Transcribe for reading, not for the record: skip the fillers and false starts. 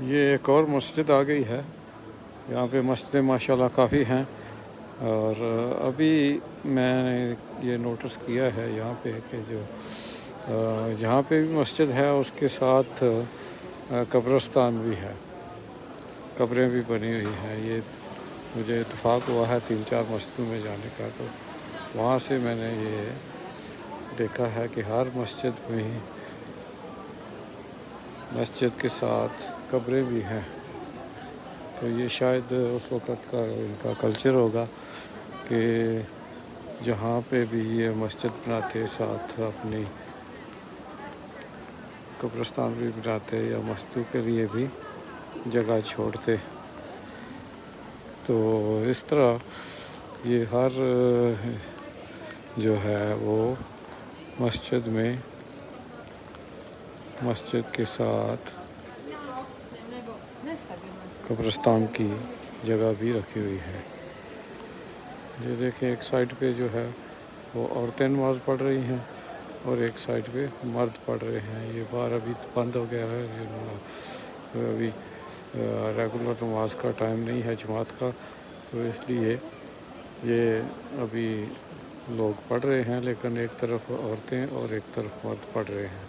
یہ ایک اور مسجد آ گئی ہے. یہاں پہ مسجدیں ماشاءاللہ کافی ہیں، اور ابھی میں نے یہ نوٹس کیا ہے یہاں پہ کہ جو جہاں پہ بھی مسجد ہے اس کے ساتھ قبرستان بھی ہے، قبریں بھی بنی ہوئی ہیں. یہ مجھے اتفاق ہوا ہے 3-4 مسجدوں میں جانے کا، تو وہاں سے میں نے یہ دیکھا ہے کہ ہر مسجد میں مسجد کے ساتھ قبریں بھی ہیں. تو یہ شاید اس وقت کا ان کا کلچر ہوگا کہ جہاں پہ بھی یہ مسجد بناتے ساتھ اپنی قبرستان بھی بناتے یا مسجدوں کے لیے بھی جگہ چھوڑتے. تو اس طرح یہ ہر جو ہے وہ مسجد میں مسجد کے ساتھ قبرستان کی جگہ بھی رکھی ہوئی ہے. یہ دیکھیں ایک سائڈ پہ جو ہے وہ عورتیں نماز پڑھ رہی ہیں اور ایک سائڈ پہ مرد پڑھ رہے ہیں. یہ باہر ابھی بند ہو گیا ہے، ابھی ریگولر نماز کا ٹائم نہیں ہے جماعت کا، تو اس لیے یہ ابھی لوگ پڑھ رہے ہیں، لیکن ایک طرف عورتیں اور ایک طرف مرد پڑھ رہے ہیں.